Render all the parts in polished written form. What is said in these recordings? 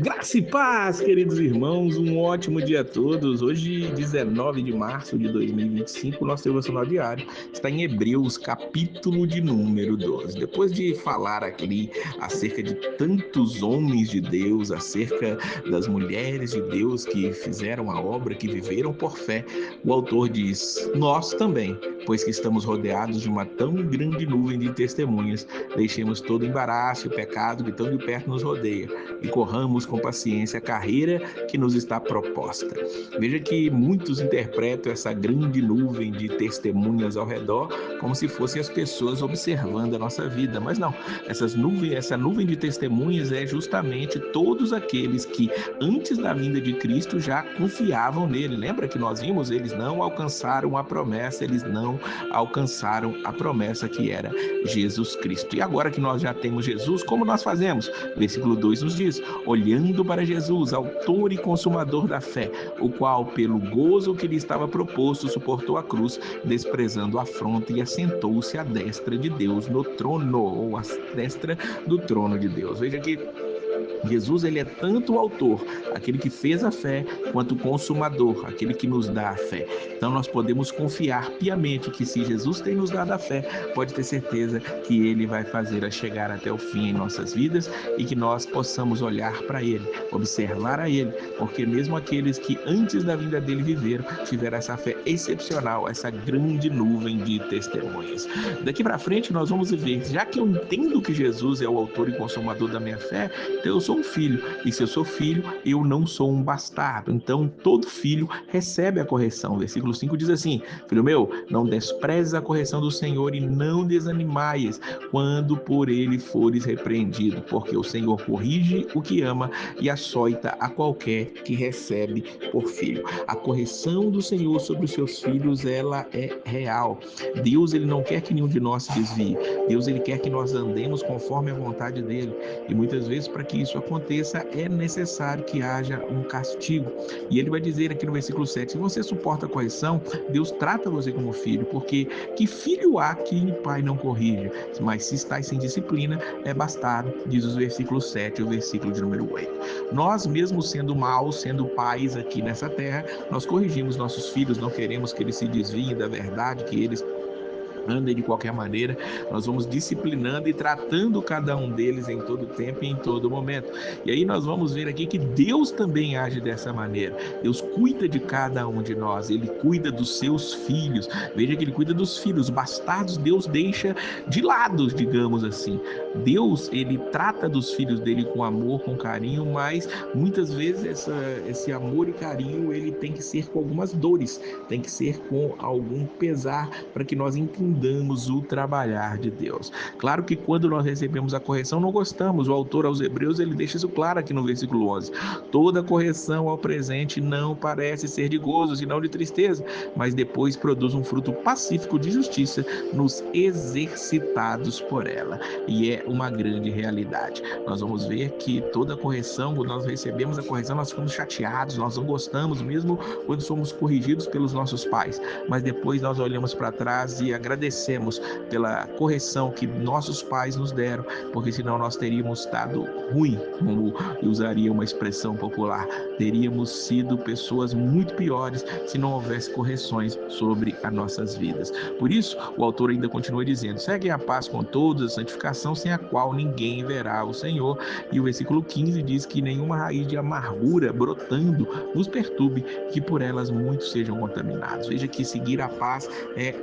Graça e paz, queridos irmãos, um ótimo dia a todos. Hoje, 19 de março de 2025, o nosso devocional diário está em Hebreus, capítulo de número 12. Depois de falar aqui acerca de tantos homens de Deus, acerca das mulheres de Deus que fizeram a obra, que viveram por fé, o autor diz: nós também, pois que estamos rodeados de uma tão grande nuvem de testemunhas, deixemos todo o embaraço e o pecado que tão de perto nos rodeia e corramos com paciência a carreira que nos está proposta. Veja que muitos interpretam essa grande nuvem de testemunhas ao redor como se fossem as pessoas observando a nossa vida, mas não. Essa nuvem de testemunhas é justamente todos aqueles que antes da vinda de Cristo já confiavam nele. Lembra que nós vimos? Eles não alcançaram a promessa, eles não alcançaram a promessa que era Jesus Cristo. E agora que nós já temos Jesus, como nós fazemos? Versículo 2 nos diz: olhando para Jesus, autor e consumador da fé, o qual, pelo gozo que lhe estava proposto, suportou a cruz, desprezando a afronta e assentou-se à destra de Deus no trono, ou à destra do trono de Deus. Veja que Jesus, ele é tanto o autor, aquele que fez a fé, quanto o consumador, aquele que nos dá a fé. Então nós podemos confiar piamente que se Jesus tem nos dado a fé, pode ter certeza que ele vai fazer a chegar até o fim em nossas vidas e que nós possamos olhar para ele, observar a ele, porque mesmo aqueles que antes da vinda dele viveram, tiveram essa fé excepcional, essa grande nuvem de testemunhas. Daqui para frente nós vamos ver, já que eu entendo que Jesus é o autor e consumador da minha fé, então eu sou um filho, e se eu sou filho, eu não sou um bastardo. Então todo filho recebe a correção. Versículo 5 diz assim: filho meu, não desprezes a correção do Senhor e não desanimais quando por ele fores repreendido, porque o Senhor corrige o que ama e açoita a qualquer que recebe por filho. A correção do Senhor sobre os seus filhos, ela é real. Deus, ele não quer que nenhum de nós se desvie. Deus, ele quer que nós andemos conforme a vontade dele. E muitas vezes, para que isso aconteça, é necessário que haja um castigo. E ele vai dizer aqui no versículo 7: se você suporta a correção, Deus trata você como filho, porque que filho há que pai não corrige? Mas se estáis sem disciplina, é bastardo, diz os versículos 7 e o versículo de número 8. Nós, mesmo sendo maus, sendo pais aqui nessa terra, nós corrigimos nossos filhos, não queremos que eles se desviem da verdade, que eles andem de qualquer maneira. Nós vamos disciplinando e tratando cada um deles em todo tempo e em todo momento. E aí nós vamos ver aqui que Deus também age dessa maneira. Deus cuida de cada um de nós, ele cuida dos seus filhos. Veja que ele cuida dos filhos, bastardos Deus deixa de lado, digamos assim. Deus, ele trata dos filhos dele com amor, com carinho, mas muitas vezes esse amor e carinho, ele tem que ser com algumas dores, tem que ser com algum pesar, para que nós entendamos o trabalhar de Deus. Claro que quando nós recebemos a correção, não gostamos. O autor aos Hebreus, ele deixa isso claro aqui no versículo 11. Toda correção ao presente não parece ser de gozo, senão de tristeza, mas depois produz um fruto pacífico de justiça nos exercitados por ela. E é uma grande realidade. Nós vamos ver que toda correção, quando nós recebemos a correção, nós ficamos chateados, nós não gostamos, mesmo quando somos corrigidos pelos nossos pais. Mas depois nós olhamos para trás e agradecemos pela correção que nossos pais nos deram, porque senão nós teríamos estado ruim, como usaria uma expressão popular. Teríamos sido pessoas muito piores se não houvesse correções sobre as nossas vidas. Por isso, o autor ainda continua dizendo: segue a paz com todos, a santificação, sem a qual ninguém verá o Senhor. E o versículo 15 diz que nenhuma raiz de amargura brotando nos perturbe, que por elas muitos sejam contaminados. Veja que seguir a paz é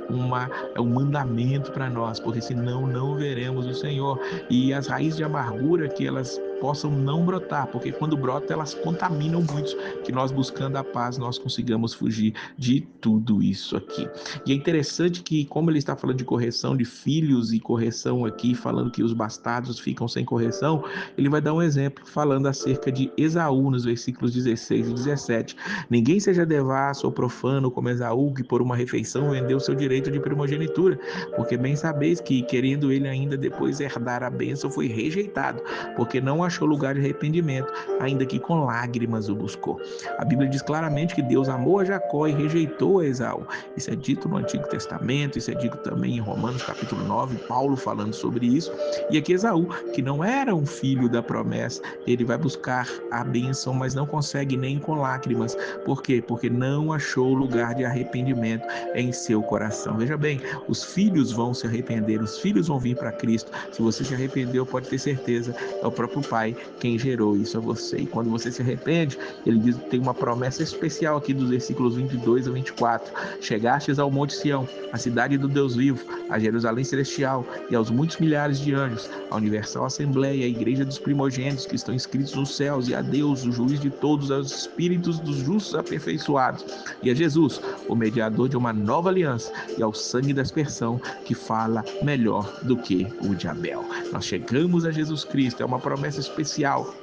um mandamento para nós, porque senão não veremos o Senhor. E as raízes de amargura, que elas possam não brotar, porque quando brotam elas contaminam muitos, que nós buscando a paz nós consigamos fugir de tudo isso aqui. E é interessante que, como ele está falando de correção de filhos e correção aqui, falando que os bastardos ficam sem correção, ele vai dar um exemplo falando acerca de Esaú nos versículos 16 e 17. Ninguém seja devasso ou profano como Esaú, que por uma refeição vendeu seu direito de primogenitura, porque bem sabeis que, querendo ele ainda depois herdar a bênção, foi rejeitado, porque não achou achou lugar de arrependimento, ainda que com lágrimas o buscou. A Bíblia diz claramente que Deus amou a Jacó e rejeitou a Esaú. Isso é dito no Antigo Testamento, isso é dito também em Romanos capítulo 9, Paulo falando sobre isso. E aqui Esaú, que não era um filho da promessa, ele vai buscar a bênção, mas não consegue nem com lágrimas. Por quê? Porque não achou lugar de arrependimento em seu coração. Veja bem, os filhos vão se arrepender, os filhos vão vir para Cristo. Se você se arrependeu, pode ter certeza, é o próprio Pai quem gerou isso a você. E quando você se arrepende, ele diz que tem uma promessa especial aqui dos versículos 22 a 24. Chegastes ao Monte Sião, a cidade do Deus vivo, a Jerusalém celestial e aos muitos milhares de anjos, a universal assembleia, a igreja dos primogênitos que estão inscritos nos céus, e a Deus, o juiz de todos, aos espíritos dos justos aperfeiçoados, e a Jesus, o mediador de uma nova aliança, e ao sangue da aspersão que fala melhor do que o de Abel. Nós chegamos a Jesus Cristo, é uma promessa especial.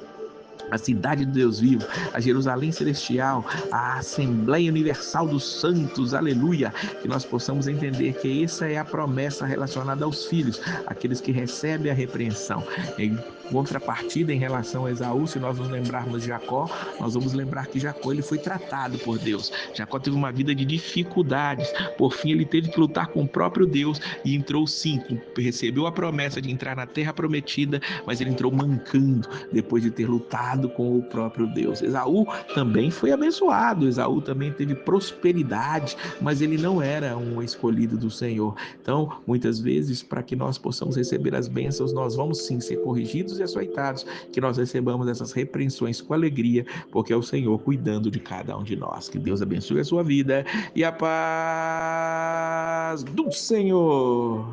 A cidade de Deus vivo, a Jerusalém celestial, a Assembleia Universal dos Santos, aleluia, que nós possamos entender que essa é a promessa relacionada aos filhos, aqueles que recebem a repreensão. Em contrapartida, em relação a Esaú, se nós nos lembrarmos de Jacó, nós vamos lembrar que Jacó ele foi tratado por Deus. Jacó teve uma vida de dificuldades, por fim ele teve que lutar com o próprio Deus e entrou sim, recebeu a promessa de entrar na terra prometida, mas ele entrou mancando depois de ter lutado com o próprio Deus. Esaú também foi abençoado, Esaú também teve prosperidade, mas ele não era um escolhido do Senhor. Então, muitas vezes, para que nós possamos receber as bênçãos, nós vamos sim ser corrigidos e açoitados, que nós recebamos essas repreensões com alegria, porque é o Senhor cuidando de cada um de nós. Que Deus abençoe a sua vida e a paz do Senhor.